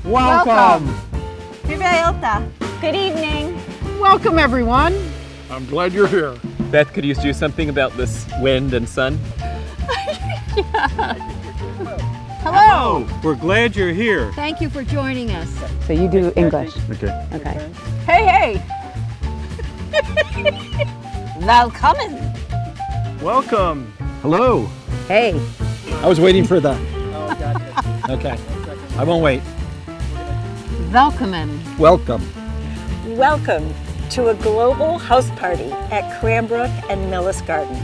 Welcome. Good evening. Welcome, everyone. I'm glad you're here. Beth, could you do something about this wind and sun? Hello. We're glad you're here. Thank you for joining us. So you do English. Okay. Okay. Hey. Welcome. Welcome. Hello. Hey. I was waiting for the... Okay. I won't wait. Welcome. Welcome. Welcome to a global house party at Cranbrook and Millesgården.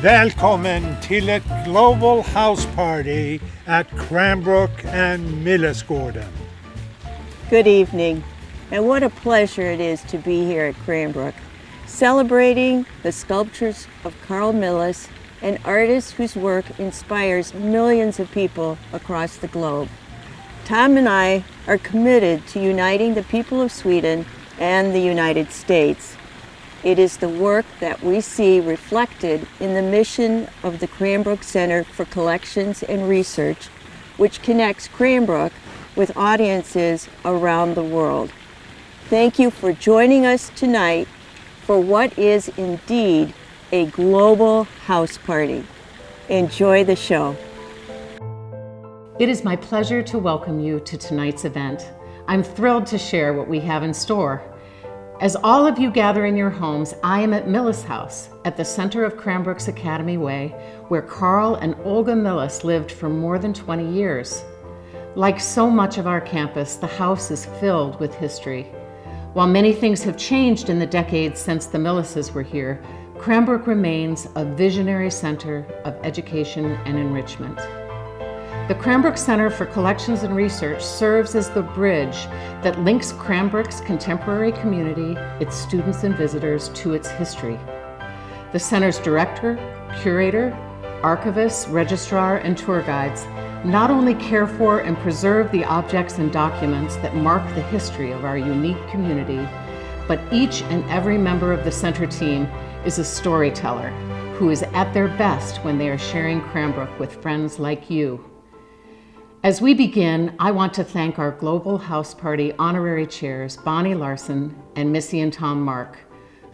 Välkommen till ett global house party at Cranbrook and Millesgården. Good evening, and what a pleasure it is to be here at Cranbrook, celebrating the sculptures of Carl Milles, an artist whose work inspires millions of people across the globe. Tom and I are committed to uniting the people of Sweden and the United States. It is the work that we see reflected in the mission of the Cranbrook Center for Collections and Research, which connects Cranbrook with audiences around the world. Thank you for joining us tonight for what is indeed a global house party. Enjoy the show. It is my pleasure to welcome you to tonight's event. I'm thrilled to share what we have in store. As all of you gather in your homes, I am at Milles House at the center of Cranbrook's Academy Way, where Carl and Olga Milles lived for more than 20 years. Like so much of our campus, the house is filled with history. While many things have changed in the decades since the Milleses were here, Cranbrook remains a visionary center of education and enrichment. The Cranbrook Center for Collections and Research serves as the bridge that links Cranbrook's contemporary community, its students and visitors, to its history. The center's director, curator, archivist, registrar, and tour guides not only care for and preserve the objects and documents that mark the history of our unique community, but each and every member of the center team is a storyteller who is at their best when they are sharing Cranbrook with friends like you. As we begin, I want to thank our Global House Party honorary chairs, Bonnie Larson and Missy and Tom Mark,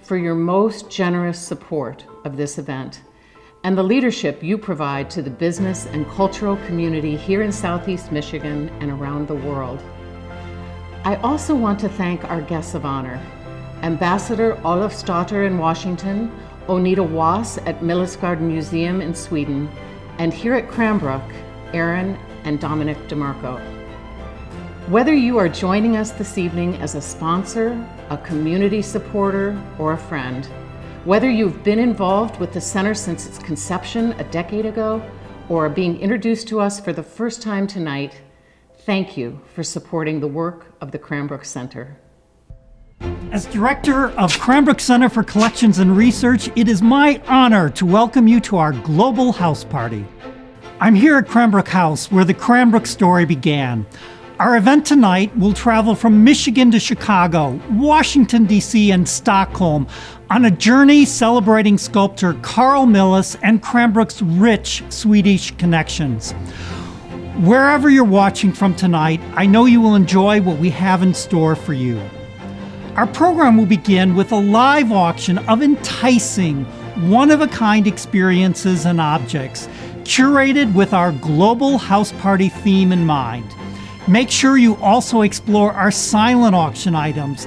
for your most generous support of this event and the leadership you provide to the business and cultural community here in Southeast Michigan and around the world. I also want to thank our guests of honor, Ambassador Olofsdotter in Washington, Onita Wass at Millesgården Museum in Sweden, and here at Cranbrook, Aaron and Dominic DeMarco. Whether you are joining us this evening as a sponsor, a community supporter, or a friend, whether you've been involved with the center since its conception a decade ago, or are being introduced to us for the first time tonight, thank you for supporting the work of the Cranbrook Center. As director of Cranbrook Center for Collections and Research, it is my honor to welcome you to our global house party. I'm here at Cranbrook House, where the Cranbrook story began. Our event tonight will travel from Michigan to Chicago, Washington, D.C., and Stockholm on a journey celebrating sculptor Carl Milles and Cranbrook's rich Swedish connections. Wherever you're watching from tonight, I know you will enjoy what we have in store for you. Our program will begin with a live auction of enticing, one-of-a-kind experiences and objects, curated with our global house party theme in mind. Make sure you also explore our silent auction items.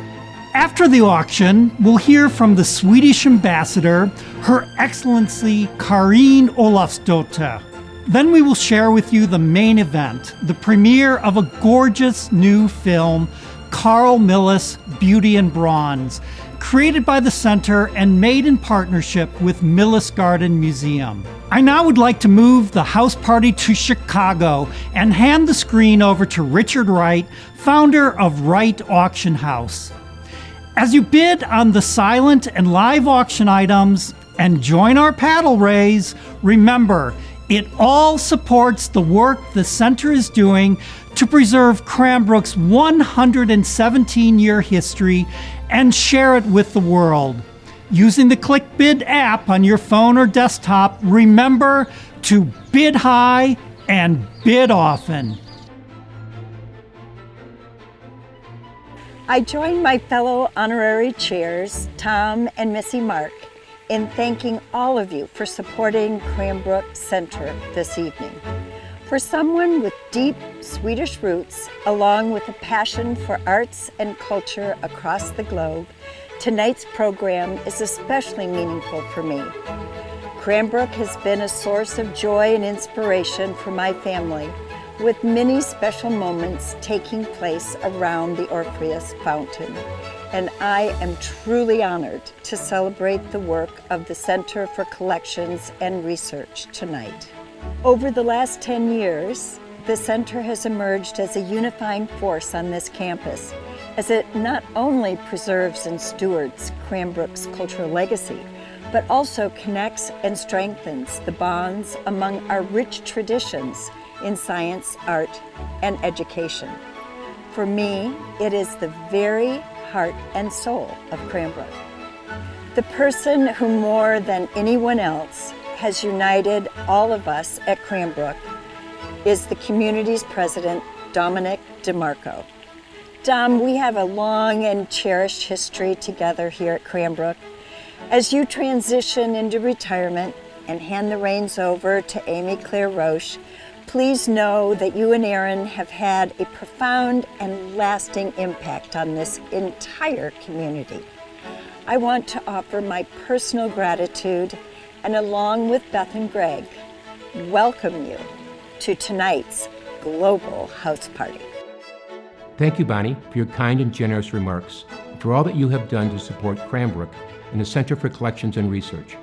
After the auction, we'll hear from the Swedish ambassador, Her Excellency Karin Olofsdotter. Then we will share with you the main event, the premiere of a gorgeous new film, Carl Milles, Beauty in Bronze, created by the Center and made in partnership with Millesgården Museum. I now would like to move the house party to Chicago and hand the screen over to Richard Wright, founder of Wright Auction House. As you bid on the silent and live auction items and join our paddle raise, remember, it all supports the work the Center is doing to preserve Cranbrook's 117-year history and share it with the world. Using the ClickBid app on your phone or desktop, remember to bid high and bid often. I join my fellow honorary chairs, Tom and Missy Mark, in thanking all of you for supporting Cranbrook Center this evening. For someone with deep Swedish roots, along with a passion for arts and culture across the globe, tonight's program is especially meaningful for me. Cranbrook has been a source of joy and inspiration for my family, with many special moments taking place around the Orpheus Fountain. And I am truly honored to celebrate the work of the Center for Collections and Research tonight. Over the last 10 years, the center has emerged as a unifying force on this campus, as it not only preserves and stewards Cranbrook's cultural legacy, but also connects and strengthens the bonds among our rich traditions in science, art, and education. For me, it is the very heart and soul of Cranbrook. The person who more than anyone else has united all of us at Cranbrook is the community's president, Dominic DeMarco. Dom, we have a long and cherished history together here at Cranbrook. As you transition into retirement and hand the reins over to Amy Claire Roche, please know that you and Aaron have had a profound and lasting impact on this entire community. I want to offer my personal gratitude and, along with Beth and Greg, welcome you to tonight's Global House Party. Thank you, Bonnie, for your kind and generous remarks, and for all that you have done to support Cranbrook and the Center for Collections and Research.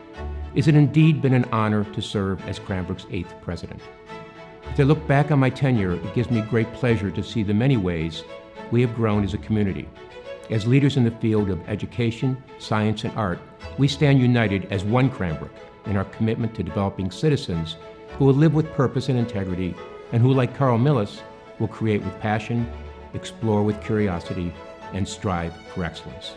It's indeed been an honor to serve as Cranbrook's 8th president. As I look back on my tenure, it gives me great pleasure to see the many ways we have grown as a community. As leaders in the field of education, science, and art, we stand united as one Cranbrook in our commitment to developing citizens who will live with purpose and integrity, and who, like Carl Milles, will create with passion, explore with curiosity, and strive for excellence.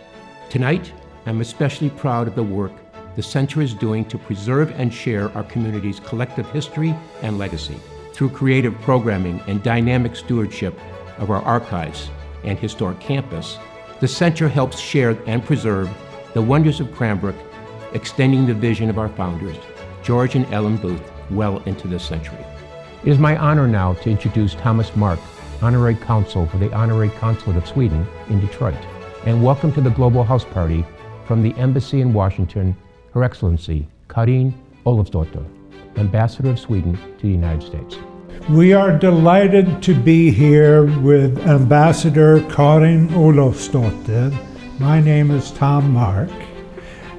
Tonight, I'm especially proud of the work the Center is doing to preserve and share our community's collective history and legacy. Through creative programming and dynamic stewardship of our archives and historic campus, the Center helps share and preserve the wonders of Cranbrook, extending the vision of our founders, George and Ellen Booth, well into this century. It is my honor now to introduce Thomas Mark, Honorary Consul for the Honorary Consulate of Sweden in Detroit. And welcome to the Global House Party from the Embassy in Washington, Her Excellency Karin Olofsdotter, Ambassador of Sweden to the United States. We are delighted to be here with Ambassador Karin Olofsdotter. My name is Tom Mark,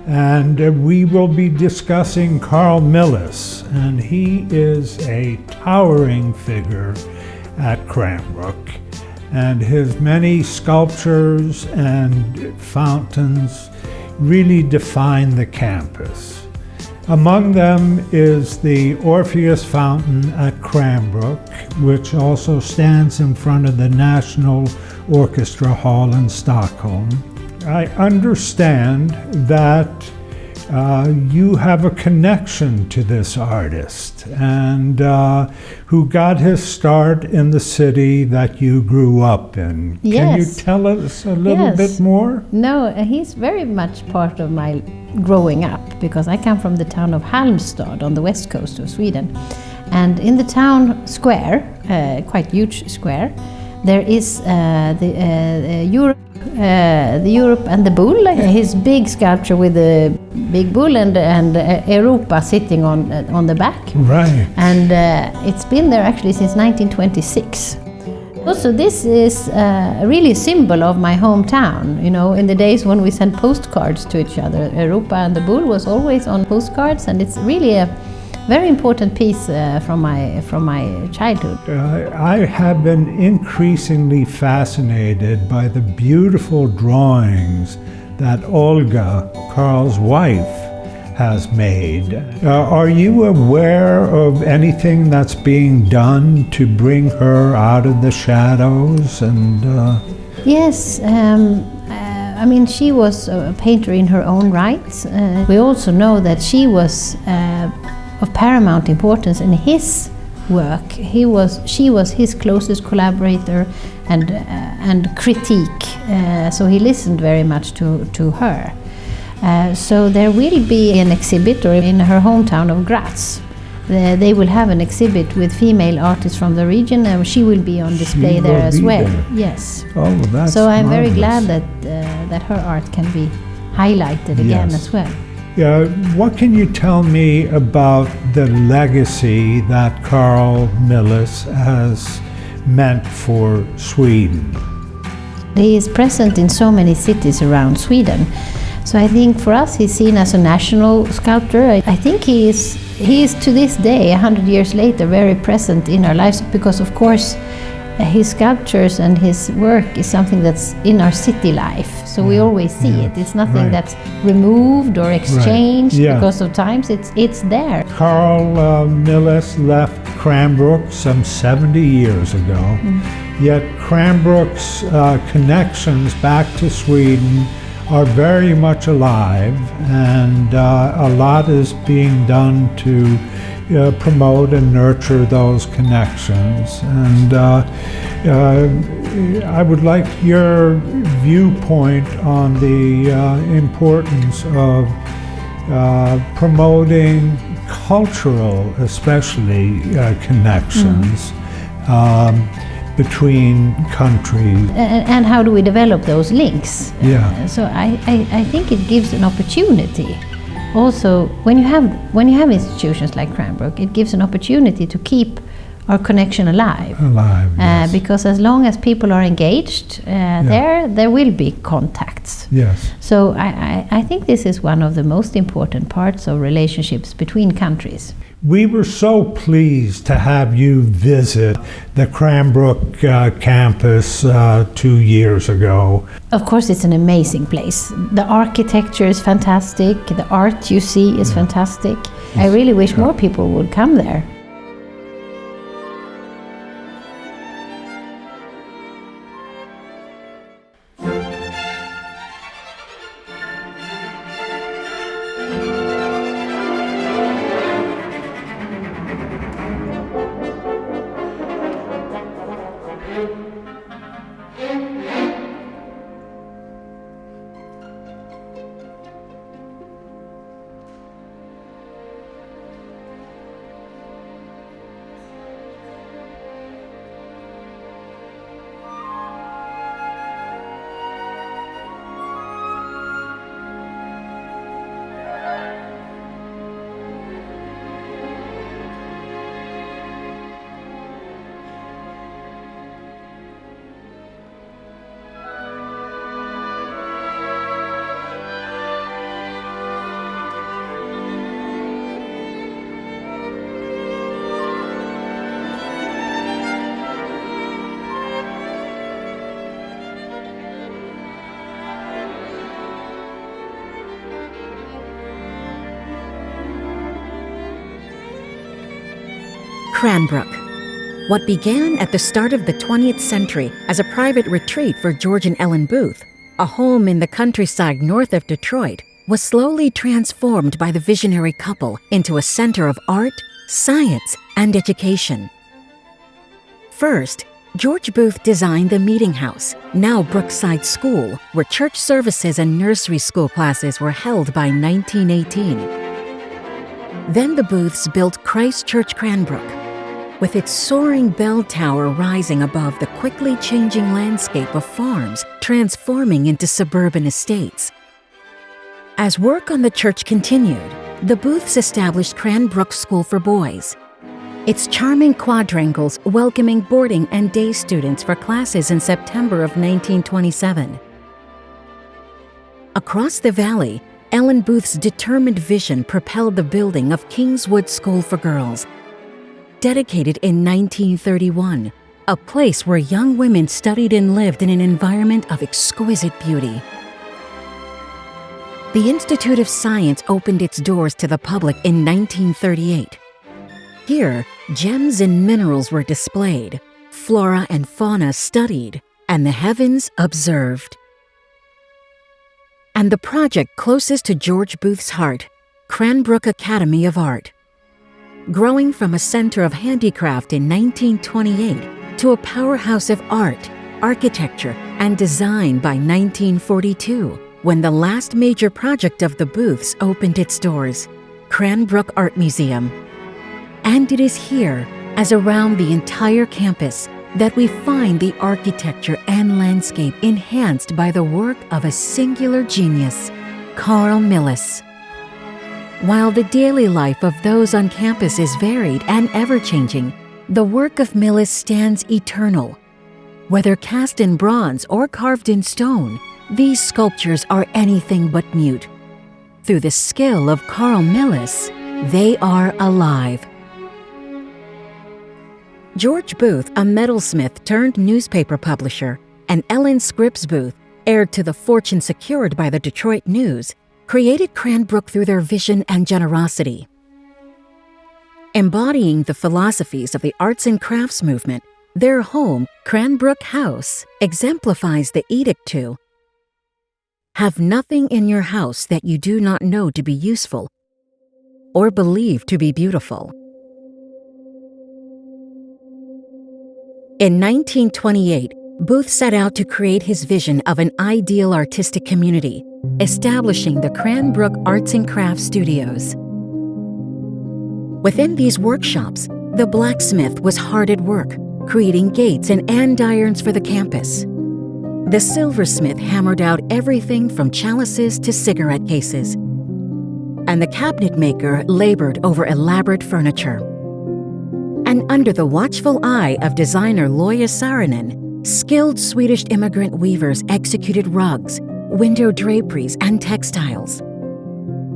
and we will be discussing Carl Milles, and he is a towering figure at Cranbrook, and his many sculptures and fountains really define the campus. Among them is the Orpheus Fountain at Cranbrook, which also stands in front of the National Orchestra Hall in Stockholm. I understand that you have a connection to this artist, and who got his start in the city that you grew up in. Yes. Can you tell us a little bit more? No, he's very much part of my growing up, because I come from the town of Halmstad on the west coast of Sweden. And in the town square, quite huge square, there is the Europe and the bull, his big sculpture with the big bull and Europa sitting on the back. Right. And it's been there actually since 1926. Also, this is really a symbol of my hometown. You know, in the days when we sent postcards to each other, Europa and the bull was always on postcards, and it's really a very important piece from my childhood. I have been increasingly fascinated by the beautiful drawings that Olga, Carl's wife, has made. Are you aware of anything that's being done to bring her out of the shadows? And Yes, I mean, she was a painter in her own right. We also know that she was of paramount importance in his work. She was his closest collaborator and critique. So he listened very much to her. So there will be an exhibit in her hometown of Graz. They will have an exhibit with female artists from the region, and she will be on display there as well. Yes. Oh, that's so I'm very marvelous. glad that her art can be highlighted again Yes. as well. What can you tell me about the legacy that Carl Milles has meant for Sweden? He is present in so many cities around Sweden. So I think for us he's seen as a national sculptor. I think he is to this day, 100 years later, very present in our lives because of course his sculptures and his work is something that's in our city life. So we always see it. It's nothing that's removed or exchanged because of times. It's there. Carl Milles left Cranbrook some 70 years ago, yet Cranbrook's connections back to Sweden are very much alive, and a lot is being done to promote and nurture those connections. And I would like your viewpoint on the importance of promoting cultural, especially connections between countries. And how do we develop those links? Yeah. So I think it gives an opportunity. Also, when you have institutions like Cranbrook, it gives an opportunity to keep our connection alive. Yes. Because as long as people are engaged, there will be contacts. Yes. So I think this is one of the most important parts of relationships between countries. We were so pleased to have you visit the Cranbrook campus 2 years ago. Of course, it's an amazing place. The architecture is fantastic. The art you see is fantastic. I really wish more people would come there. Cranbrook. What began at the start of the 20th century as a private retreat for George and Ellen Booth, a home in the countryside north of Detroit, was slowly transformed by the visionary couple into a center of art, science, and education. First, George Booth designed the Meeting House, now Brookside School, where church services and nursery school classes were held by 1918. Then the Booths built Christ Church Cranbrook, with its soaring bell tower rising above the quickly changing landscape of farms transforming into suburban estates. As work on the church continued, the Booths established Cranbrook School for Boys. Its charming quadrangles welcoming boarding and day students for classes in September of 1927. Across the valley, Ellen Booth's determined vision propelled the building of Kingswood School for Girls, dedicated in 1931, a place where young women studied and lived in an environment of exquisite beauty. The Institute of Science opened its doors to the public in 1938. Here, gems and minerals were displayed, flora and fauna studied, and the heavens observed. And the project closest to George Booth's heart, Cranbrook Academy of Art. growing from a center of handicraft in 1928 to a powerhouse of art, architecture, and design by 1942, when the last major project of the booths opened its doors, Cranbrook Art Museum. And it is here, as around the entire campus, that we find the architecture and landscape enhanced by the work of a singular genius, Carl Milles. While the daily life of those on campus is varied and ever-changing, the work of Milles stands eternal. Whether cast in bronze or carved in stone, these sculptures are anything but mute. Through the skill of Carl Milles, they are alive. George Booth, a metalsmith turned newspaper publisher, and Ellen Scripps Booth, heir to the fortune secured by the Detroit News, created Cranbrook through their vision and generosity. Embodying the philosophies of the arts and crafts movement, their home, Cranbrook House, exemplifies the edict to have nothing in your house that you do not know to be useful or believe to be beautiful. In 1928, Booth set out to create his vision of an ideal artistic community, establishing the Cranbrook Arts and Crafts Studios. Within these workshops, the blacksmith was hard at work, creating gates and andirons for the campus. The silversmith hammered out everything from chalices to cigarette cases. And the cabinet maker labored over elaborate furniture. And under the watchful eye of designer Loja Saarinen, skilled Swedish immigrant weavers executed rugs, window draperies, and textiles.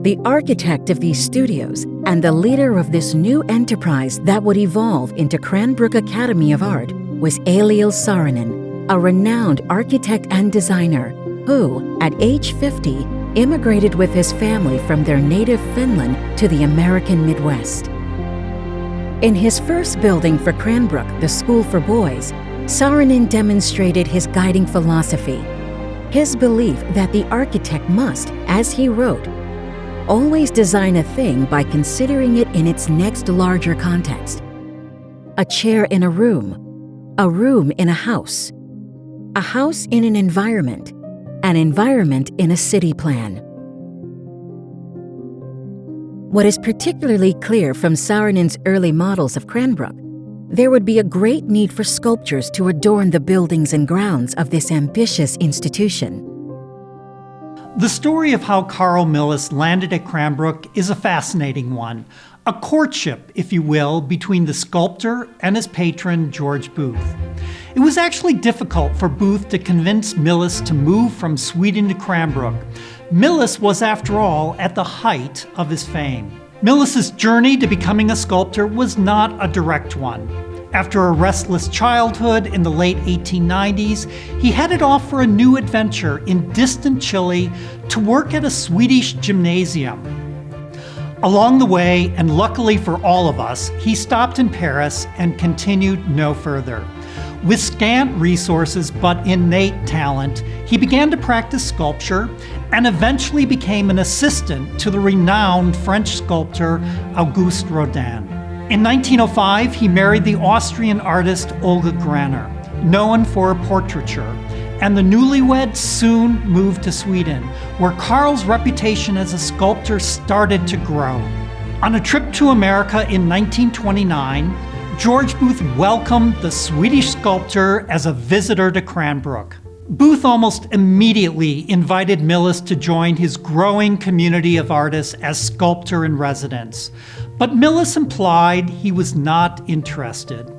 The architect of these studios and the leader of this new enterprise that would evolve into Cranbrook Academy of Art was Eliel Saarinen, a renowned architect and designer who, at age 50, immigrated with his family from their native Finland to the American Midwest. In his first building for Cranbrook, the School for Boys, Saarinen demonstrated his guiding philosophy, his belief that the architect must, as he wrote, always design a thing by considering it in its next larger context. A chair in a room in a house in an environment in a city plan. What is particularly clear from Saarinen's early models of Cranbrook, there would be a great need for sculptures to adorn the buildings and grounds of this ambitious institution. The story of how Carl Milles landed at Cranbrook is a fascinating one, a courtship, if you will, between the sculptor and his patron, George Booth. It was actually difficult for Booth to convince Milles to move from Sweden to Cranbrook. Milles was, after all, at the height of his fame. Milles's journey to becoming a sculptor was not a direct one. After a restless childhood in the late 1890s, he headed off for a new adventure in distant Chile to work at a Swedish gymnasium. Along the way, and luckily for all of us, he stopped in Paris and continued no further. With scant resources but innate talent, he began to practice sculpture and eventually became an assistant to the renowned French sculptor Auguste Rodin. In 1905, he married the Austrian artist Olga Granner, known for her portraiture, and the newlyweds soon moved to Sweden, where Carl's reputation as a sculptor started to grow. On a trip to America in 1929, George Booth welcomed the Swedish sculptor as a visitor to Cranbrook. Booth almost immediately invited Milles to join his growing community of artists as sculptor in residence, but Milles implied he was not interested.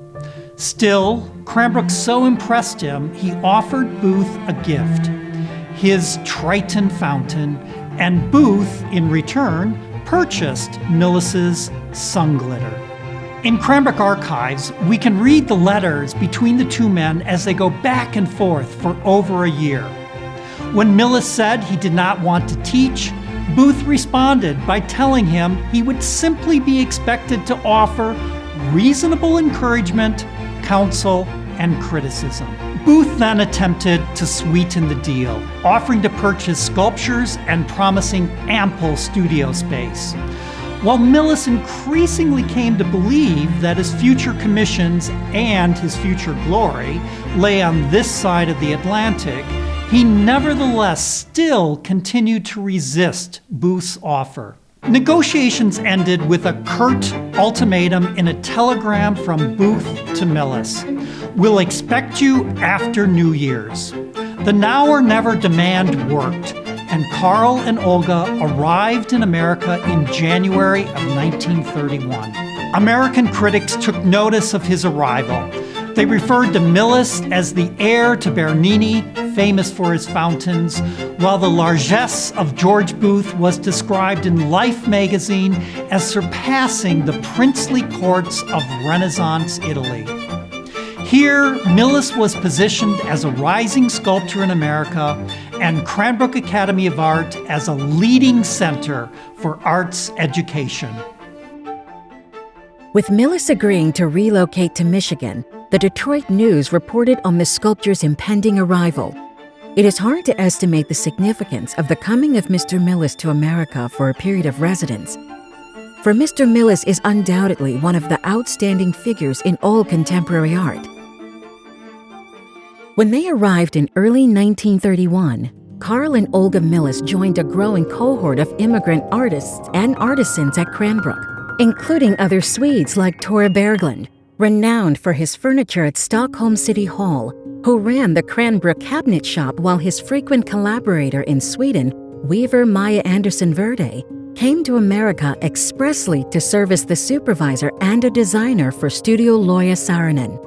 Still, Cranbrook so impressed him, he offered Booth a gift, his Triton fountain, and Booth, in return, purchased Milles's sun glitter. In Cranbrook archives, we can read the letters between the two men as they go back and forth for over a year. When Milles said he did not want to teach, Booth responded by telling him he would simply be expected to offer reasonable encouragement, counsel, and criticism. Booth then attempted to sweeten the deal, offering to purchase sculptures and promising ample studio space. while Milles increasingly came to believe that his future commissions and his future glory lay on this side of the Atlantic, he nevertheless still continued to resist Booth's offer. Negotiations ended with a curt ultimatum in a telegram from Booth to Milles. "We'll expect you after New Year's." The now or never demand worked, and Carl and Olga arrived in America in January of 1931. American critics took notice of his arrival. They referred to Milles as the heir to Bernini, famous for his fountains, while the largesse of George Booth was described in Life magazine as surpassing the princely courts of Renaissance Italy. Here, Milles was positioned as a rising sculptor in America, and Cranbrook Academy of Art as a leading center for arts education. With Milles agreeing to relocate to Michigan, the Detroit News reported on the sculptor's impending arrival. It is hard to estimate the significance of the coming of Mr. Milles to America for a period of residence. For Mr. Milles is undoubtedly one of the outstanding figures in all contemporary art. When they arrived in early 1931, Carl and Olga Milles joined a growing cohort of immigrant artists and artisans at Cranbrook, including other Swedes like Tore Berglund, renowned for his furniture at Stockholm City Hall, who ran the Cranbrook cabinet shop, while his frequent collaborator in Sweden, weaver Maya Anderson Verde, came to America expressly to serve as the supervisor and a designer for Studio Loja Saarinen.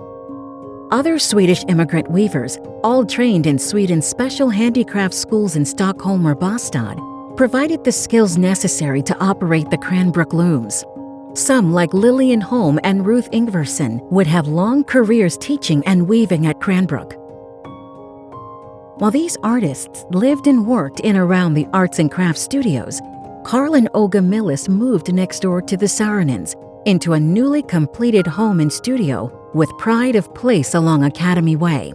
Other Swedish immigrant weavers, all trained in Sweden's special handicraft schools in Stockholm or Bostad, provided the skills necessary to operate the Cranbrook looms. Some, like Lillian Holm and Ruth Ingvarsson, would have long careers teaching and weaving at Cranbrook. While these artists lived and worked in around the arts and crafts studios, Carl and Olga Milles moved next door to the Saarinens into a newly completed home and studio with pride of place along Academy Way.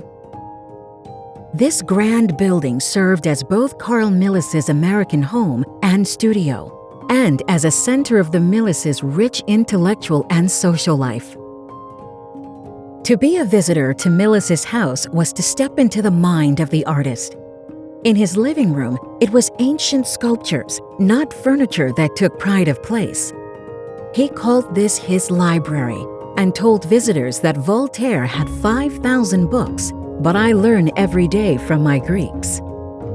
This grand building served as both Carl Milles's American home and studio, and as a center of the Milles's rich intellectual and social life. To be a visitor to Milles's house was to step into the mind of the artist. In his living room, it was ancient sculptures, not furniture, that took pride of place. He called this his library and told visitors that Voltaire had 5,000 books, but I learn every day from my Greeks.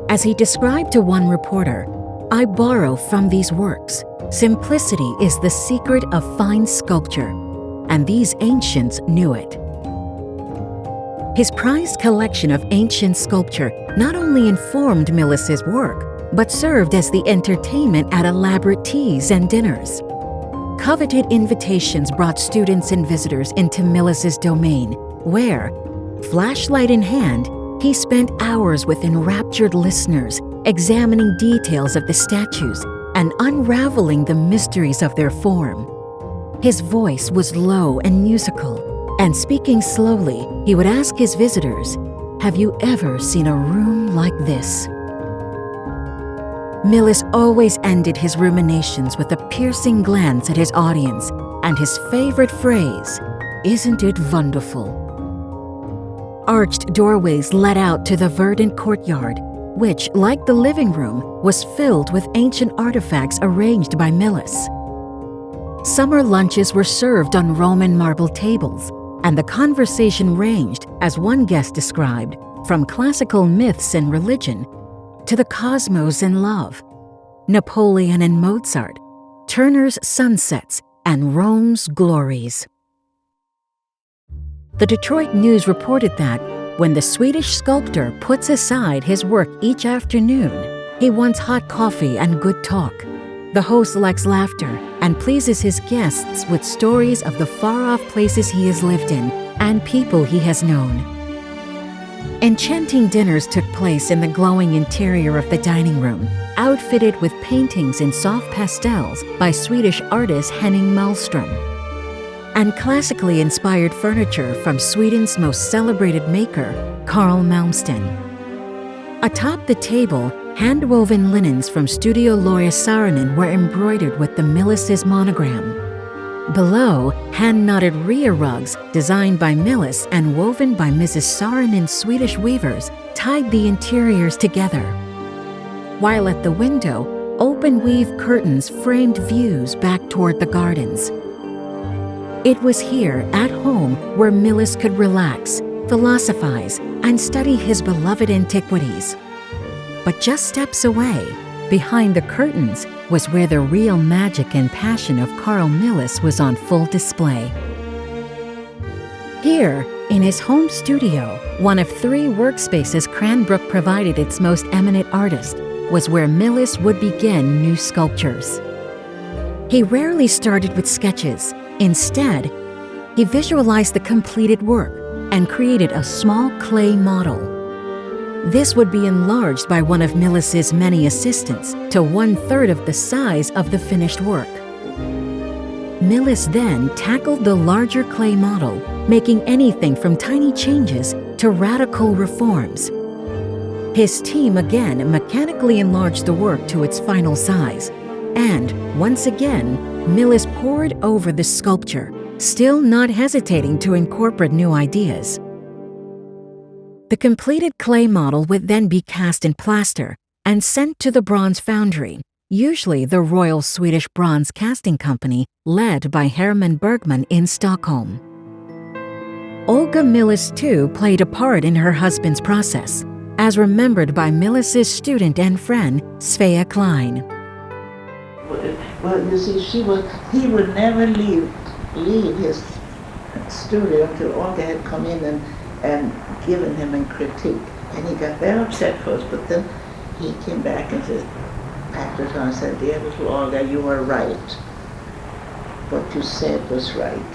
As he described to one reporter, "I borrow from these works. Simplicity is the secret of fine sculpture, and these ancients knew it." His prized collection of ancient sculpture not only informed Milles's work, but served as the entertainment at elaborate teas and dinners. Coveted invitations brought students and visitors into Milles's domain, where, flashlight in hand, he spent hours with enraptured listeners, examining details of the statues and unraveling the mysteries of their form. His voice was low and musical, and speaking slowly, he would ask his visitors, "Have you ever seen a room like this?" Milles always ended his ruminations with a piercing glance at his audience and his favorite phrase, "Isn't it wonderful?" Arched doorways led out to the verdant courtyard, which, like the living room, was filled with ancient artifacts arranged by Milles. Summer lunches were served on Roman marble tables, and the conversation ranged, as one guest described, from classical myths and religion to the cosmos and love, Napoleon and Mozart, Turner's sunsets, and Rome's glories. The Detroit News reported that when the Swedish sculptor puts aside his work each afternoon, he wants hot coffee and good talk. The host likes laughter and pleases his guests with stories of the far-off places he has lived in and people he has known. Enchanting dinners took place in the glowing interior of the dining room, outfitted with paintings in soft pastels by Swedish artist Henning Malmström, and classically inspired furniture from Sweden's most celebrated maker, Carl Malmsten. Atop the table, Hand-woven linens from Studio Loya Saarinen were embroidered with the Milles' monogram. Below, hand-knotted Rhea rugs designed by Milles and woven by Mrs. Saarinen's Swedish weavers tied the interiors together. While at the window, open-weave curtains framed views back toward the gardens. It was here, at home, where Milles could relax, philosophize, and study his beloved antiquities. But just steps away, behind the curtains, was where the real magic and passion of Carl Milles was on full display. Here, in his home studio, one of 3 workspaces Cranbrook provided its most eminent artist, was where Milles would begin new sculptures. He rarely started with sketches. Instead, he visualized the completed work and created a small clay model. This would be enlarged by one of Milles' many assistants to 1/3 of the size of the finished work. Milles then tackled the larger clay model, making anything from tiny changes to radical reforms. His team again mechanically enlarged the work to its final size, and once again, Milles pored over the sculpture, still not hesitating to incorporate new ideas. The completed clay model would then be cast in plaster and sent to the bronze foundry, usually the Royal Swedish Bronze Casting Company, led by Herman Bergman in Stockholm. Olga Milles too played a part in her husband's process, as remembered by Milles' student and friend, Svea Klein. Well, you see, he would never leave his studio until Olga had come in and given him a critique. And he got very upset first, but then he came back and said, after time, said, "Dear little Olga, you were right. What you said was right."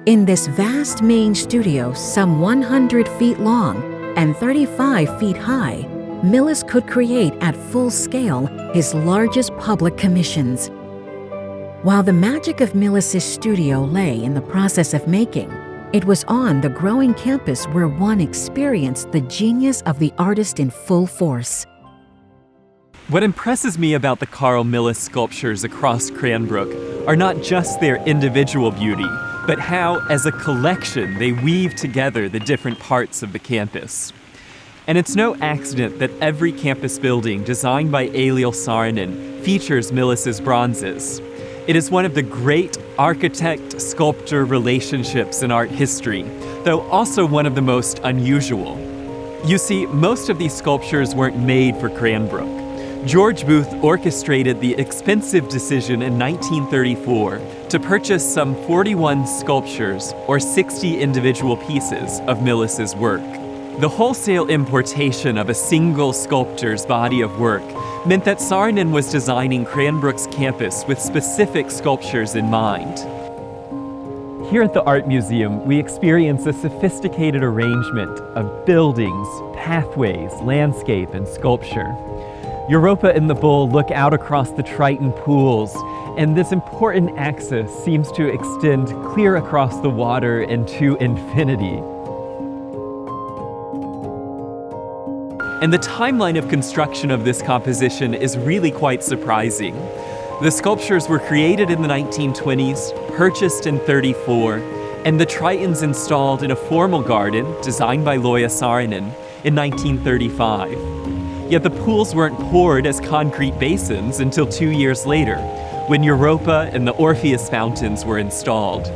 In this vast main studio, some 100 feet long and 35 feet high, Milles could create at full scale his largest public commissions. While the magic of Milles' studio lay in the process of making, it was on the growing campus where one experienced the genius of the artist in full force. What impresses me about the Carl Milles sculptures across Cranbrook are not just their individual beauty, but how, as a collection, they weave together the different parts of the campus. And it's no accident that every campus building designed by Eliel Saarinen features Milles' bronzes. It is one of the great architect-sculptor relationships in art history, though also one of the most unusual. You see, most of these sculptures weren't made for Cranbrook. George Booth orchestrated the expensive decision in 1934 to purchase some 41 sculptures, or 60 individual pieces, of Milles' work. The wholesale importation of a single sculptor's body of work meant that Saarinen was designing Cranbrook's campus with specific sculptures in mind. Here at the Art Museum, we experience a sophisticated arrangement of buildings, pathways, landscape, and sculpture. Europa and the Bull look out across the Triton pools, and this important axis seems to extend clear across the water and to infinity. And the timeline of construction of this composition is really quite surprising. The sculptures were created in the 1920s, purchased in 34, and the Tritons installed in a formal garden designed by Loya Saarinen in 1935. Yet the pools weren't poured as concrete basins until 2 years later, when Europa and the Orpheus fountains were installed.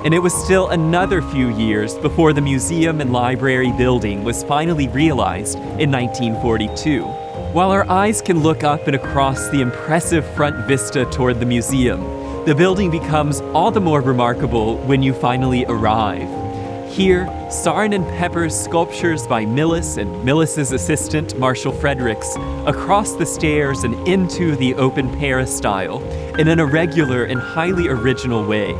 And it was still another few years before the museum and library building was finally realized in 1942. While our eyes can look up and across the impressive front vista toward the museum, the building becomes all the more remarkable when you finally arrive. Here, Saarinen peppers sculptures by Milles and Milles' assistant, Marshall Fredericks, across the stairs and into the open peristyle in an irregular and highly original way.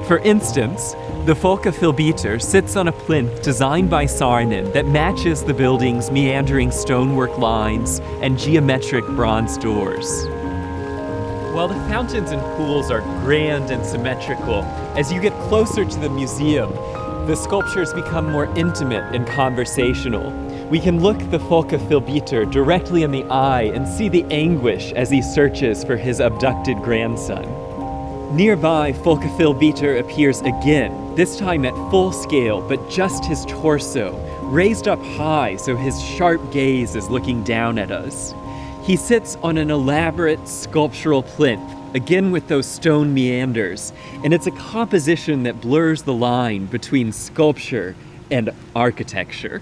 For instance, the Folkefilbeter sits on a plinth designed by Saarinen that matches the building's meandering stonework lines and geometric bronze doors. While the fountains and pools are grand and symmetrical, as you get closer to the museum, the sculptures become more intimate and conversational, We can look the Folkefilbiter directly in the eye and see the anguish as he searches for his abducted grandson. Nearby, Folkefilbiter appears again, this time at full scale, but just his torso, raised up high so his sharp gaze is looking down at us. He sits on an elaborate sculptural plinth, again with those stone meanders, and it's a composition that blurs the line between sculpture and architecture.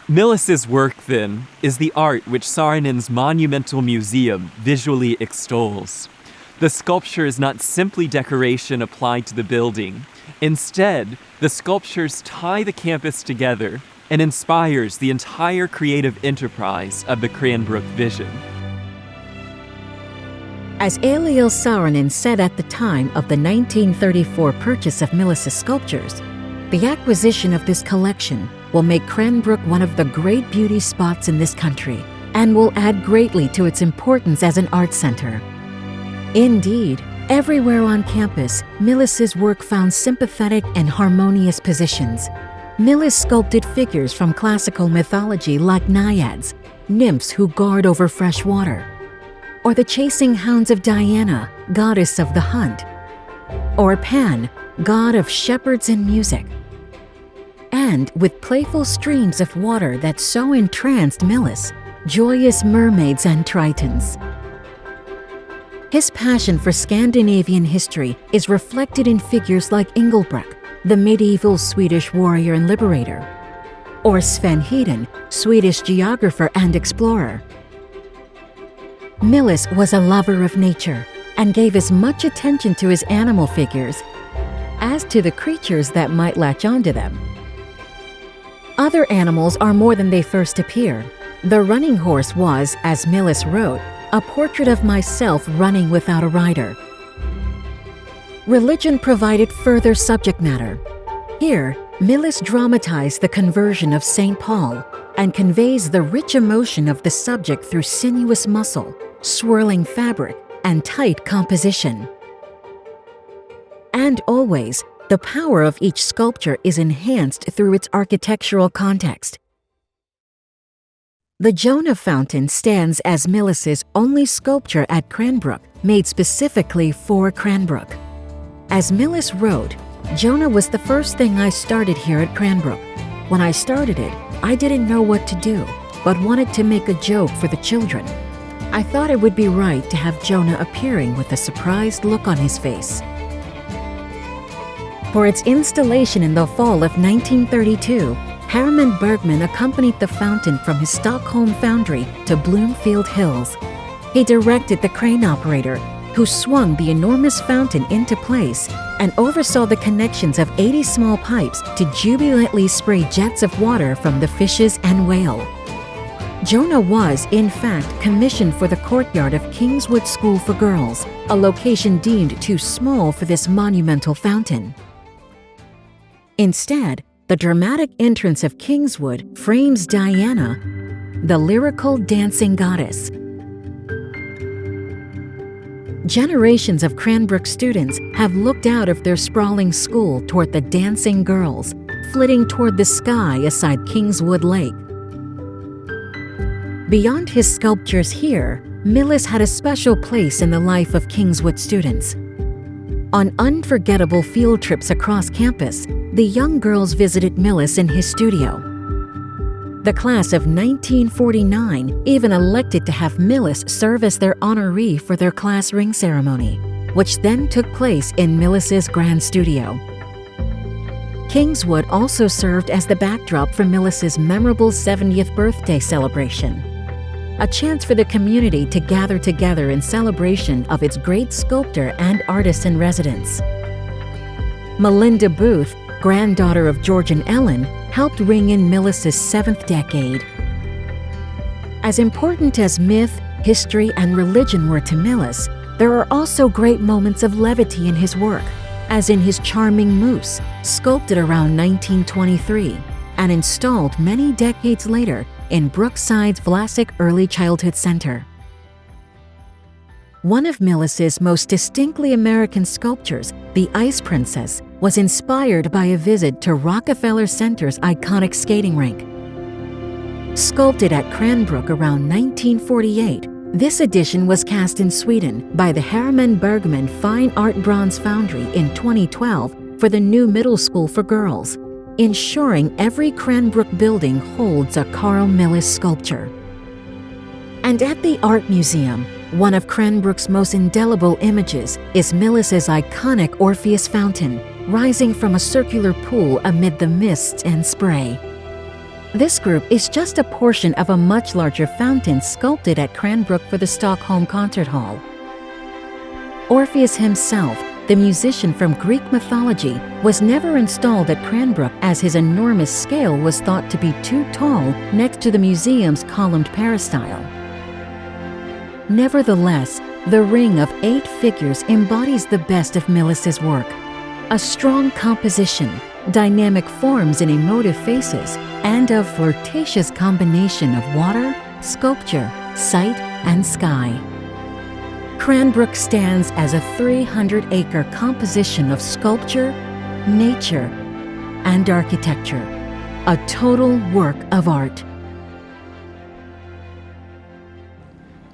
Millis's work, then, is the art which Saarinen's monumental museum visually extols. The sculpture is not simply decoration applied to the building. Instead, the sculptures tie the campus together and inspires the entire creative enterprise of the Cranbrook vision. As Eliel Saarinen said at the time of the 1934 purchase of Millis's sculptures, the acquisition of this collection will make Cranbrook one of the great beauty spots in this country and will add greatly to its importance as an art center. Indeed, everywhere on campus, Millis's work found sympathetic and harmonious positions. Millis sculpted figures from classical mythology like naiads, nymphs who guard over fresh water, or the chasing hounds of Diana, goddess of the hunt, or Pan, god of shepherds and music. And with playful streams of water that so entranced Millis, joyous mermaids and tritons. His passion for Scandinavian history is reflected in figures like Ingelbrecht, the medieval Swedish warrior and liberator, or Sven Hedin, Swedish geographer and explorer. Millis was a lover of nature and gave as much attention to his animal figures as to the creatures that might latch onto them. Other animals are more than they first appear. The running horse was, as Millis wrote, a portrait of myself running without a rider. Religion provided further subject matter. Here, Millis dramatized the conversion of St. Paul and conveys the rich emotion of the subject through sinuous muscle, swirling fabric, and tight composition. And always, the power of each sculpture is enhanced through its architectural context. The Jonah Fountain stands as Millis's only sculpture at Cranbrook, made specifically for Cranbrook. As Millis wrote, "Jonah was the first thing I started here at Cranbrook. When I started it, I didn't know what to do, but wanted to make a joke for the children. I thought it would be right to have Jonah appearing with a surprised look on his face." For its installation in the fall of 1932, Herman Bergman accompanied the fountain from his Stockholm foundry to Bloomfield Hills. He directed the crane operator, who swung the enormous fountain into place and oversaw the connections of 80 small pipes to jubilantly spray jets of water from the fishes and whale. Jonah was, in fact, commissioned for the courtyard of Kingswood School for Girls, a location deemed too small for this monumental fountain. Instead, the dramatic entrance of Kingswood frames Diana, the lyrical dancing goddess. Generations of Cranbrook students have looked out of their sprawling school toward the dancing girls, flitting toward the sky aside Kingswood Lake. Beyond his sculptures here, Millis had a special place in the life of Kingswood students. On unforgettable field trips across campus, the young girls visited Millis in his studio. The class of 1949 even elected to have Millis serve as their honoree for their class ring ceremony, which then took place in Millis's grand studio. Kingswood also served as the backdrop for Millis's memorable 70th birthday celebration, a chance for the community to gather together in celebration of its great sculptor and artist in residence. Melinda Booth, granddaughter of George and Ellen, helped ring in Millis's 7th decade. As important as myth, history, and religion were to Millis, there are also great moments of levity in his work, as in his charming moose, sculpted around 1923 and installed many decades later in Brookside's Vlasic Early Childhood Center. One of Millis's most distinctly American sculptures, the Ice Princess, was inspired by a visit to Rockefeller Center's iconic skating rink. Sculpted at Cranbrook around 1948, this edition was cast in Sweden by the Harriman Bergman Fine Art Bronze Foundry in 2012 for the new middle school for girls, ensuring every Cranbrook building holds a Carl Milles sculpture. And at the Art Museum, one of Cranbrook's most indelible images is Milles's iconic Orpheus Fountain, rising from a circular pool amid the mists and spray. This group is just a portion of a much larger fountain sculpted at Cranbrook for the Stockholm Concert Hall. Orpheus himself, the musician from Greek mythology, was never installed at Cranbrook as his enormous scale was thought to be too tall next to the museum's columned peristyle. Nevertheless, the ring of 8 figures embodies the best of Milles's work. A strong composition, dynamic forms and emotive faces, and a flirtatious combination of water, sculpture, sight, and sky. Cranbrook stands as a 300-acre composition of sculpture, nature, and architecture, a total work of art.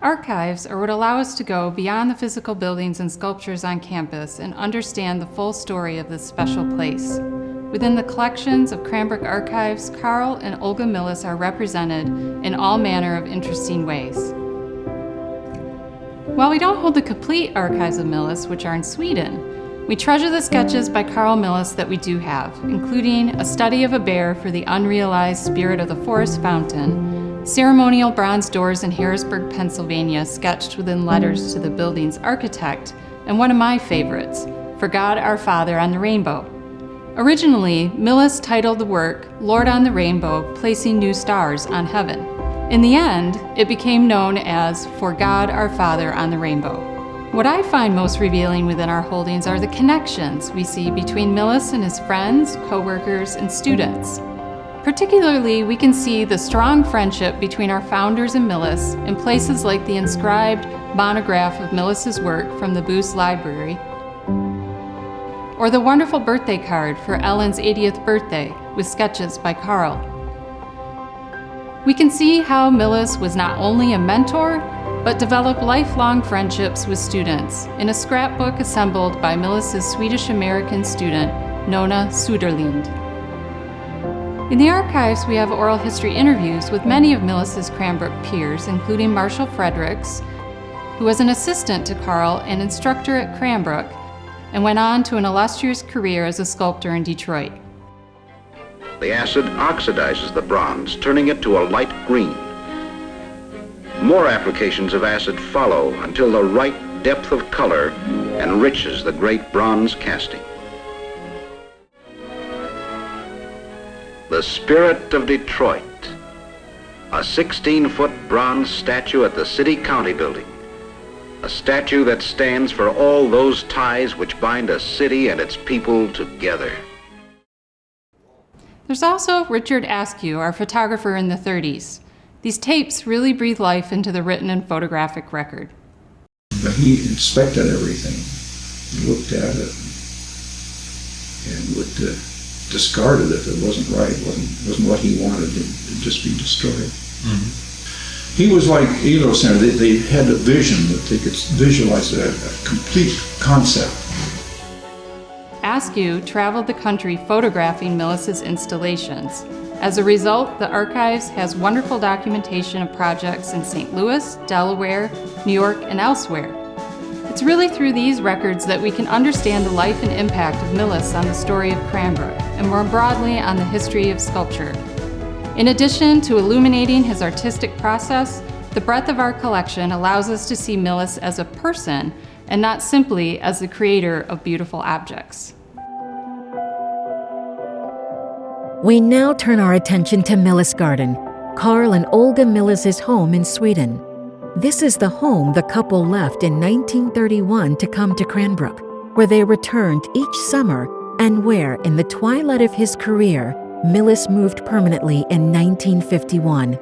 Archives are what allow us to go beyond the physical buildings and sculptures on campus and understand the full story of this special place. Within the collections of Cranbrook Archives, Carl and Olga Milles are represented in all manner of interesting ways. While we don't hold the complete archives of Milles, which are in Sweden, we treasure the sketches by Carl Milles that we do have, including a study of a bear for the unrealized spirit of the forest fountain, ceremonial bronze doors in Harrisburg, Pennsylvania, sketched within letters to the building's architect, and one of my favorites, For God Our Father on the Rainbow. Originally, Milles titled the work Lord on the Rainbow, Placing New Stars on Heaven. In the end, it became known as For God Our Father on the Rainbow. What I find most revealing within our holdings are the connections we see between Milles and his friends, co-workers, and students. Particularly, we can see the strong friendship between our founders and Milles in places like the inscribed monograph of Milles's work from the Booth Library, or the wonderful birthday card for Ellen's 80th birthday with sketches by Carl. We can see how Milles was not only a mentor, but developed lifelong friendships with students in a scrapbook assembled by Milles's Swedish-American student, Nona Söderlind. In the archives, we have oral history interviews with many of Milles's Cranbrook peers, including Marshall Fredericks, who was an assistant to Carl and instructor at Cranbrook, and went on to an illustrious career as a sculptor in Detroit. The acid oxidizes the bronze, turning it to a light green. More applications of acid follow until the right depth of color enriches the great bronze casting. The Spirit of Detroit, a 16-foot bronze statue at the City-County Building. A statue that stands for all those ties which bind a city and its people together. There's also Richard Askew, our photographer in the 30s. These tapes really breathe life into the written and photographic record. But he inspected everything, he looked at it, and would discard it if it wasn't right, wasn't what he wanted, it'd just be destroyed. Mm-hmm. He was like Elo Center. They had a vision that they could visualize a complete concept. Askew traveled the country photographing Milles's installations. As a result, the archives has wonderful documentation of projects in St. Louis, Delaware, New York, and elsewhere. It's really through these records that we can understand the life and impact of Milles on the story of Cranbrook, and more broadly on the history of sculpture. In addition to illuminating his artistic process, the breadth of our collection allows us to see Milles as a person and not simply as the creator of beautiful objects. We now turn our attention to Millesgården, Carl and Olga Milles's home in Sweden. This is the home the couple left in 1931 to come to Cranbrook, where they returned each summer and where, in the twilight of his career, Milles moved permanently in 1951.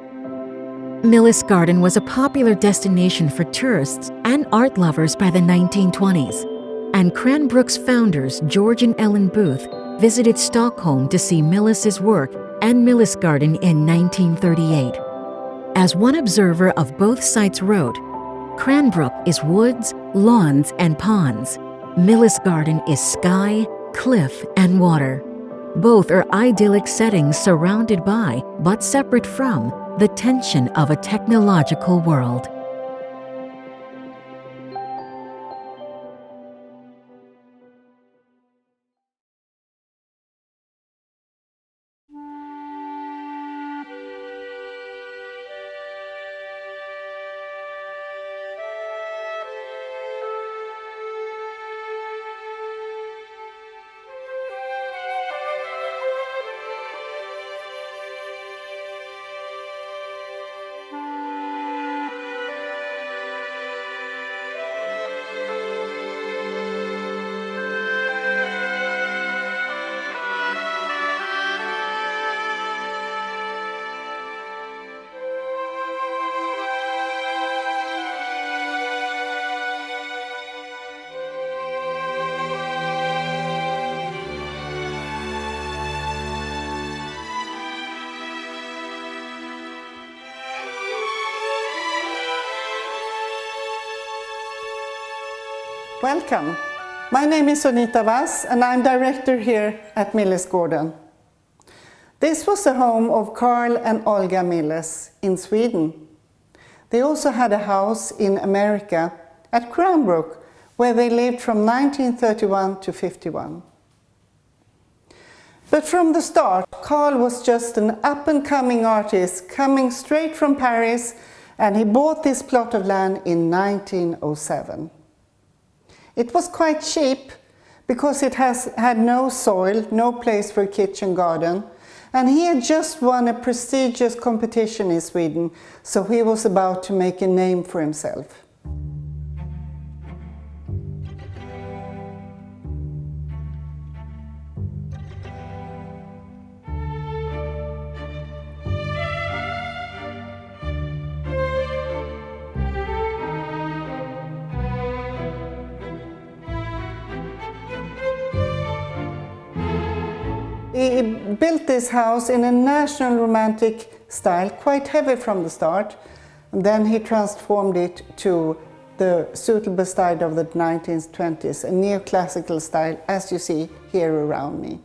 Millesgården was a popular destination for tourists and art lovers by the 1920s, and Cranbrook's founders, George and Ellen Booth, visited Stockholm to see Milles's work and Millesgården in 1938. As one observer of both sites wrote, Cranbrook is woods, lawns, and ponds. Millesgården is sky, cliff, and water. Both are idyllic settings surrounded by, but separate from, the tension of a technological world. Welcome. My name is Sunita Vass and I'm director here at Millesgården. This was the home of Carl and Olga Milles in Sweden. They also had a house in America at Cranbrook where they lived from 1931 to 51. But from the start, Carl was just an up-and-coming artist coming straight from Paris, and he bought this plot of land in 1907. It was quite cheap because it had no soil, no place for a kitchen garden, and he had just won a prestigious competition in Sweden, so he was about to make a name for himself. He built this house in a national romantic style, quite heavy from the start, and then he transformed it to the suitable style of the 1920s, a neoclassical style, as you see here around me.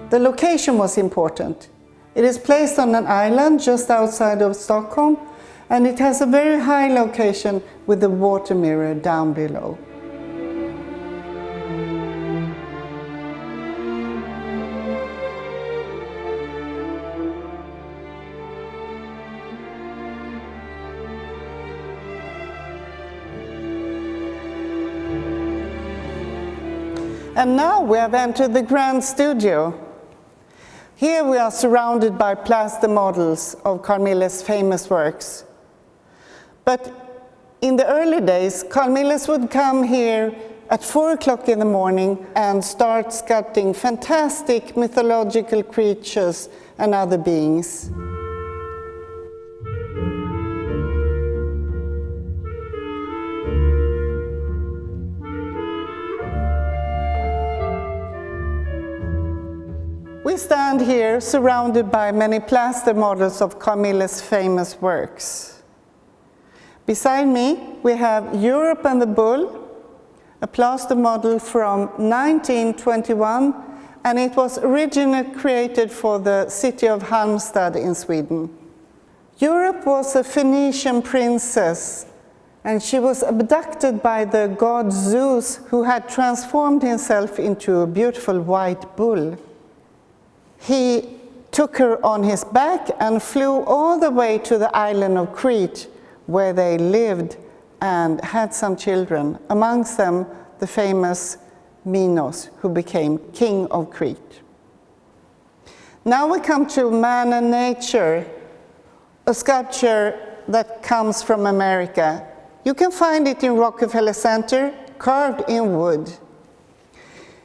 The location was important. It is placed on an island just outside of Stockholm, and it has a very high location with the water mirror down below. And now we have entered the grand studio. Here we are surrounded by plaster models of Carl Milles' famous works. But in the early days, Carl Milles would come here at 4 o'clock in the morning and start sculpting fantastic mythological creatures and other beings. We stand here surrounded by many plaster models of Carl Milles' famous works. Beside me, we have Europe and the Bull, a plaster model from 1921, and it was originally created for the city of Halmstad in Sweden. Europe was a Phoenician princess, and she was abducted by the god Zeus, who had transformed himself into a beautiful white bull. He took her on his back and flew all the way to the island of Crete, where they lived and had some children, amongst them the famous Minos, who became king of Crete. Now we come to Man and Nature, a sculpture that comes from America. You can find it in Rockefeller Center, carved in wood.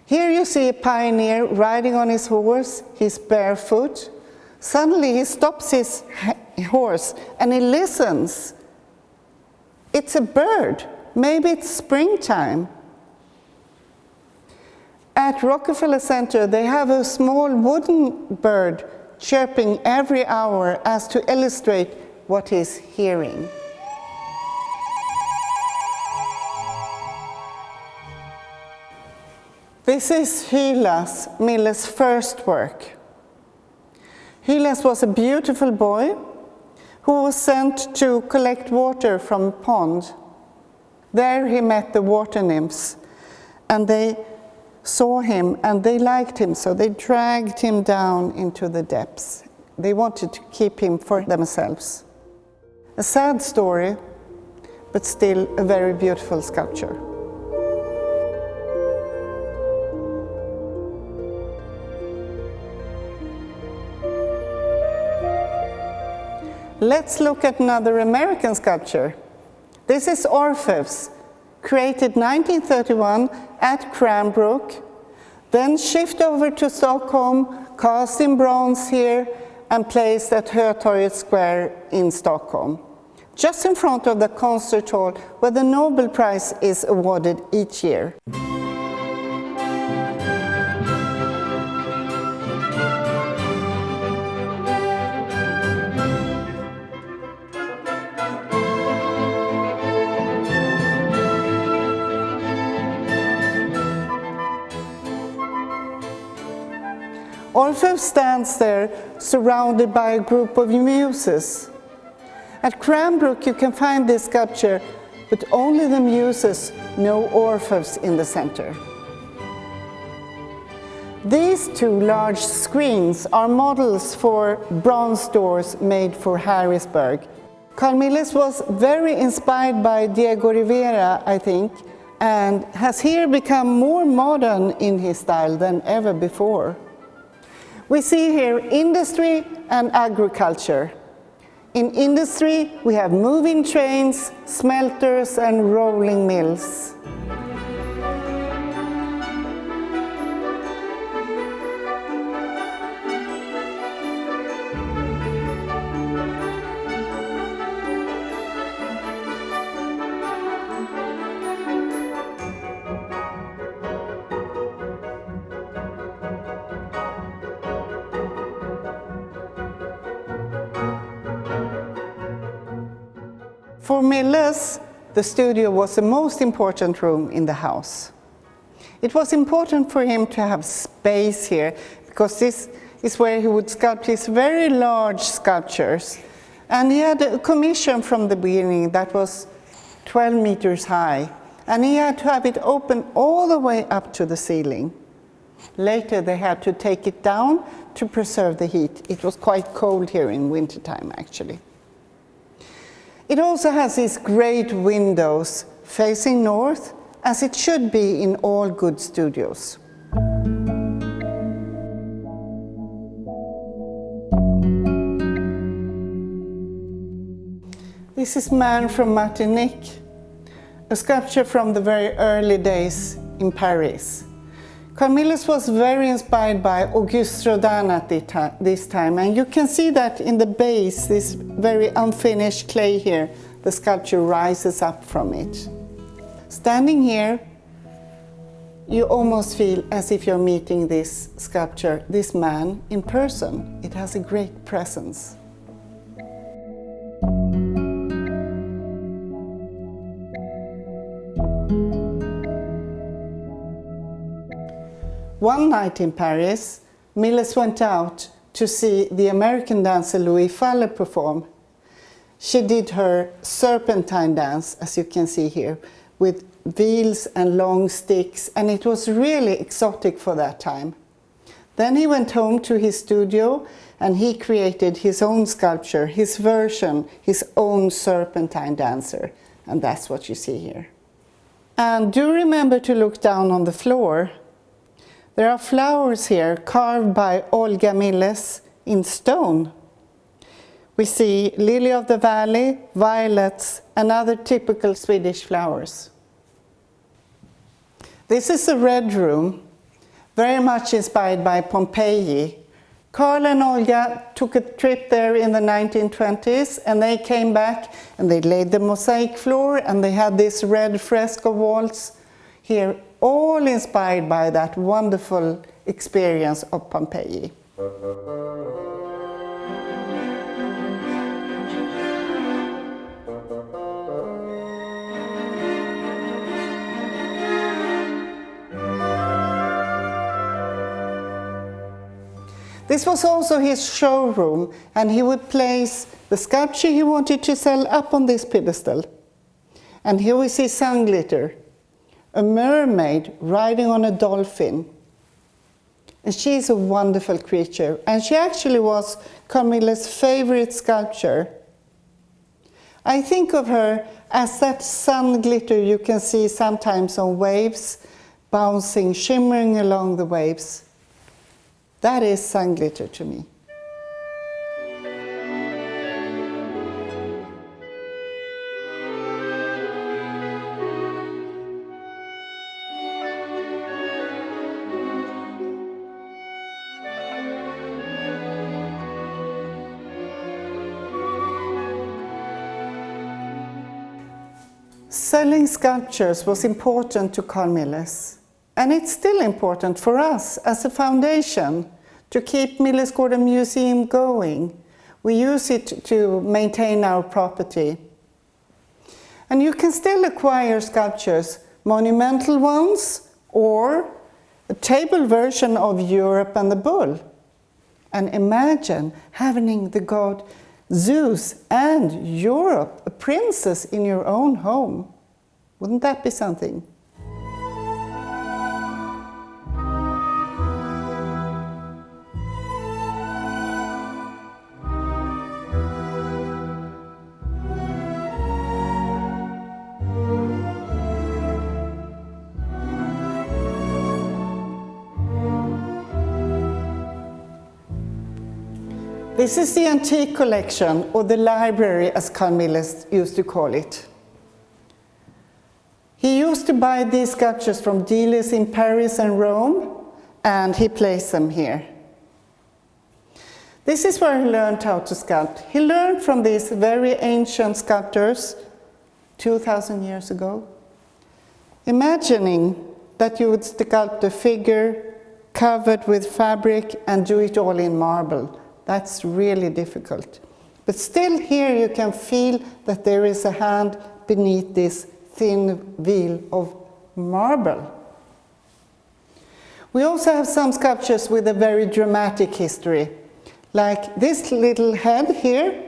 Here you see a pioneer riding on his horse. He's barefoot. Suddenly he stops his horse and he listens. It's a bird. Maybe it's springtime. At Rockefeller Center, they have a small wooden bird chirping every hour as to illustrate what he's hearing. This is Hylas, Milles' first work. Hylas was a beautiful boy who was sent to collect water from a pond. There he met the water nymphs, and they saw him and they liked him, so they dragged him down into the depths. They wanted to keep him for themselves. A sad story, but still a very beautiful sculpture. Let's look at another American sculpture. This is Orpheus, created 1931 at Cranbrook, then shipped over to Stockholm, cast in bronze here, and placed at Hötorget Square in Stockholm, just in front of the concert hall where the Nobel Prize is awarded each year. Orpheus stands there surrounded by a group of muses. At Cranbrook you can find this sculpture, but only the muses know Orpheus in the center. These two large screens are models for bronze doors made for Harrisburg. Carl Milles was very inspired by Diego Rivera, I think, and has here become more modern in his style than ever before. We see here industry and agriculture. In industry, we have moving trains, smelters, and rolling mills. For Milles, the studio was the most important room in the house. It was important for him to have space here, because this is where he would sculpt his very large sculptures. And he had a commission from the beginning that was 12 meters high, and he had to have it open all the way up to the ceiling. Later they had to take it down to preserve the heat. It was quite cold here in wintertime, actually. It also has these great windows facing north, as it should be in all good studios. This is Man from Martinique, a sculpture from the very early days in Paris. Carl Milles was very inspired by Auguste Rodin at this time, and you can see that in the base, this very unfinished clay here, the sculpture rises up from it. Standing here, you almost feel as if you're meeting this sculpture, this man, in person. It has a great presence. One night in Paris, Milles went out to see the American dancer Louis Faller perform. She did her serpentine dance, as you can see here, with wheels and long sticks, and it was really exotic for that time. Then he went home to his studio and he created his own sculpture, his version, his own serpentine dancer, and that's what you see here. And do remember to look down on the floor. There are flowers here carved by Olga Milles in stone. We see lily of the valley, violets, and other typical Swedish flowers. This is the Red Room, very much inspired by Pompeii. Carl and Olga took a trip there in the 1920s, and they came back and they laid the mosaic floor, and they had this red fresco walls here all inspired by that wonderful experience of Pompeii. This was also his showroom, and he would place the sculpture he wanted to sell up on this pedestal. And here we see sun glitter, a mermaid riding on a dolphin. And she is a wonderful creature, and she actually was Carl Milles' favorite sculpture. I think of her as that sun glitter you can see sometimes on waves, bouncing, shimmering along the waves. That is sun glitter to me. Selling sculptures was important to Carl Milles, and it's still important for us as a foundation to keep Millesgården Museum going. We use it to maintain our property. And you can still acquire sculptures, monumental ones or a table version of Europe and the Bull. And imagine having the god Zeus and Europe, a princess in your own home. Wouldn't that be something? This is the antique collection, or the library as Carl Milles used to call it. He used to buy these sculptures from dealers in Paris and Rome, and he placed them here. This is where he learned how to sculpt. He learned from these very ancient sculptors 2,000 years ago, imagining that you would sculpt a figure covered with fabric and do it all in marble. That's really difficult. But still here you can feel that there is a hand beneath this thin veil of marble. We also have some sculptures with a very dramatic history, like this little head here.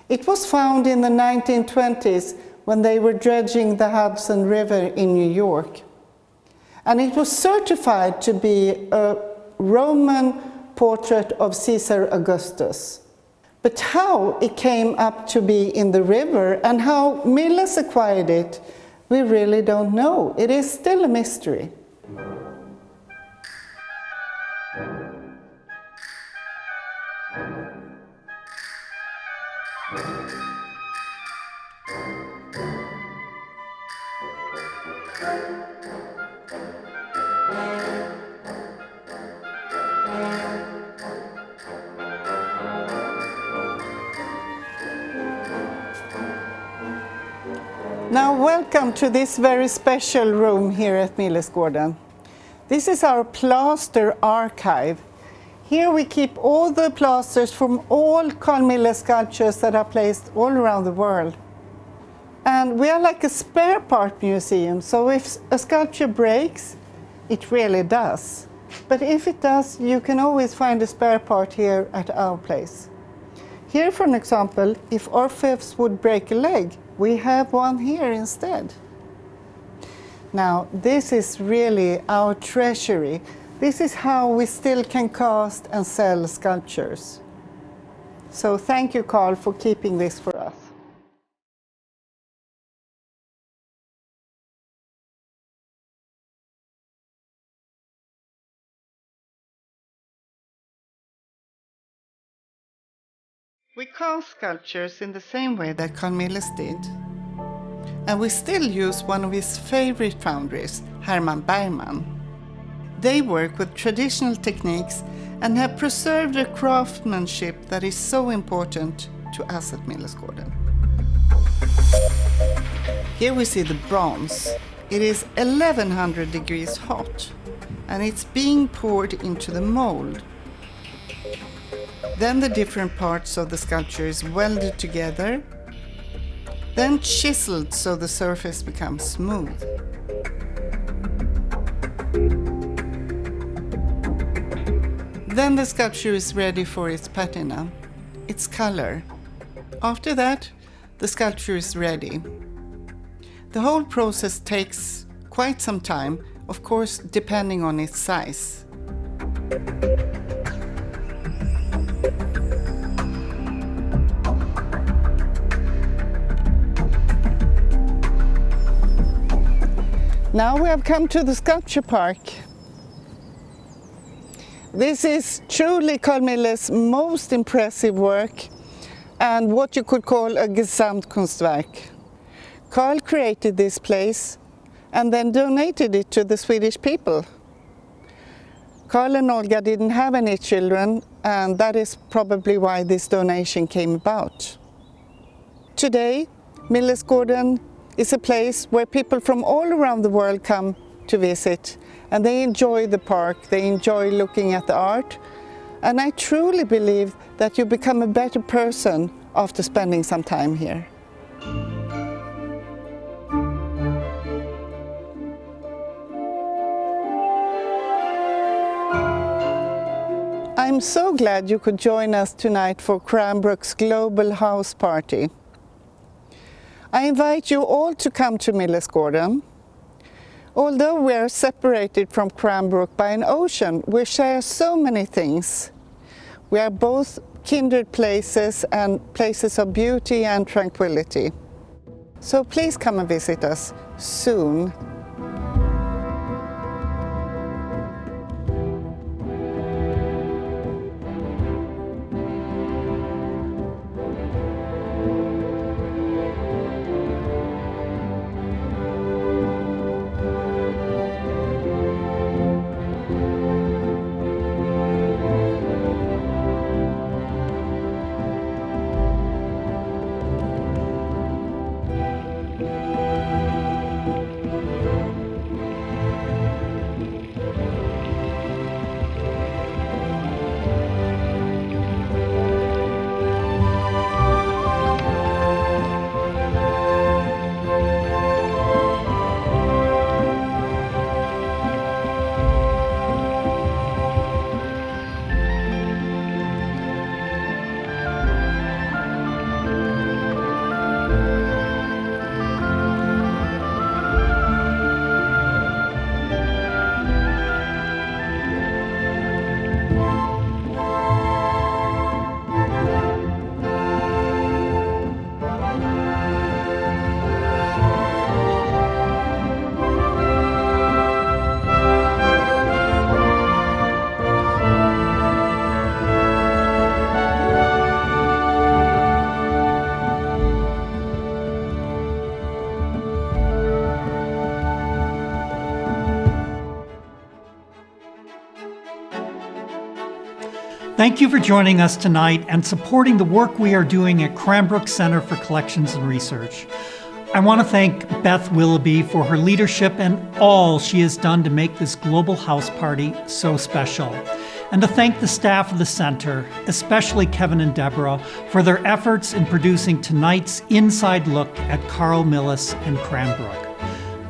It was found in the 1920s when they were dredging the Hudson River in New York. And it was certified to be a Roman portrait of Caesar Augustus. But how it came up to be in the river and how Milles acquired it, we really don't know. It is still a mystery. Now welcome to this very special room here at Millesgården. This is our plaster archive. Here we keep all the plasters from all Carl Milles sculptures that are placed all around the world. And we are like a spare part museum, so if a sculpture breaks, it really does. But if it does, you can always find a spare part here at our place. Here, for an example, if Orpheus would break a leg, we have one here instead. Now, this is really our treasury. This is how we still can cast and sell sculptures. So thank you, Carl, for keeping this for us. We cast sculptures in the same way that Carl Milles did. And we still use one of his favorite foundries, Hermann Bergman. They work with traditional techniques and have preserved a craftsmanship that is so important to us at Millesgården. Here we see the bronze. It is 1100 degrees hot, and it's being poured into the mold. Then the different parts of the sculpture is welded together, then chiseled so the surface becomes smooth. Then the sculpture is ready for its patina, its color. After that, the sculpture is ready. The whole process takes quite some time, of course, depending on its size. Now we have come to the sculpture park. This is truly Carl Milles' most impressive work and what you could call a Gesamtkunstwerk. Carl created this place and then donated it to the Swedish people. Carl and Olga didn't have any children, and that is probably why this donation came about. Today, Millesgården is a place where people from all around the world come to visit, and they enjoy the park, they enjoy looking at the art, and I truly believe that you become a better person after spending some time here. I'm so glad you could join us tonight for Cranbrook's Global House Party. I invite you all to come to Millesgården. Although we are separated from Cranbrook by an ocean, we share so many things. We are both kindred places and places of beauty and tranquility. So please come and visit us soon. Thank you for joining us tonight and supporting the work we are doing at Cranbrook Center for Collections and Research. I want to thank Beth Willoughby for her leadership and all she has done to make this global house party so special. And to thank the staff of the center, especially Kevin and Deborah, for their efforts in producing tonight's inside look at Carl Milles and Cranbrook.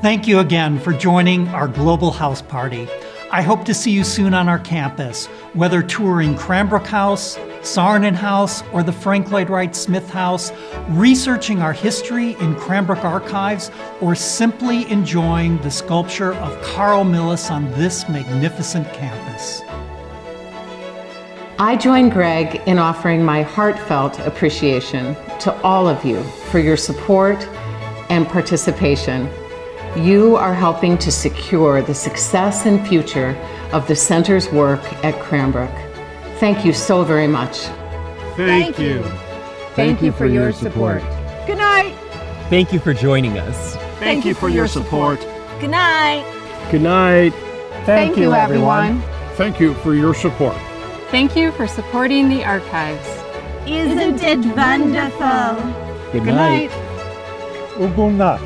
Thank you again for joining our global house party. I hope to see you soon on our campus, whether touring Cranbrook House, Saarinen House, or the Frank Lloyd Wright Smith House, researching our history in Cranbrook archives, or simply enjoying the sculpture of Carl Milles on this magnificent campus. I join Greg in offering my heartfelt appreciation to all of you for your support and participation. You are helping to secure the success and future of the Center's work at Cranbrook. Thank you so very much. Thank you. Thank you for your support. Good night. Thank you for joining us. Thank you for your support. Good night. Good night. Thank you, everyone. Thank you for your support. Thank you for supporting the archives. Isn't it wonderful? Good night. Och god natt.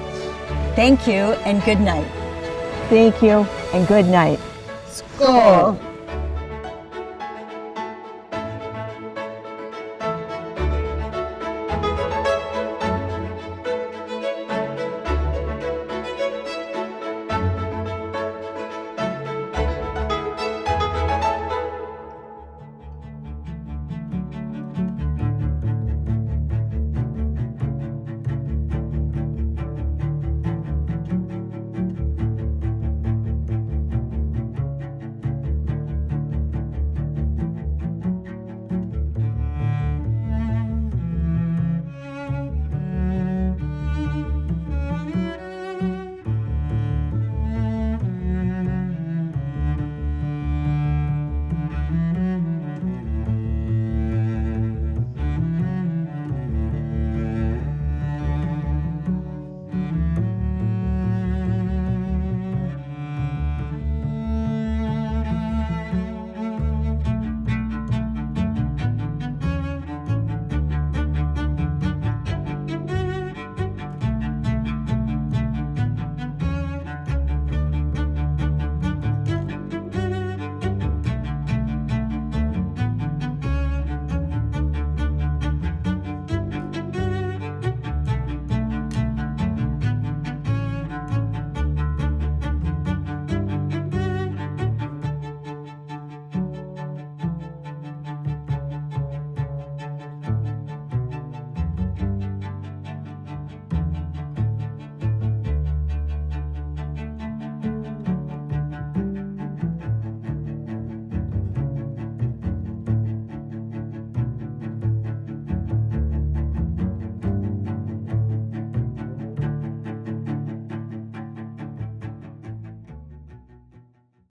Thank you and good night. Thank you. And good night. Skål.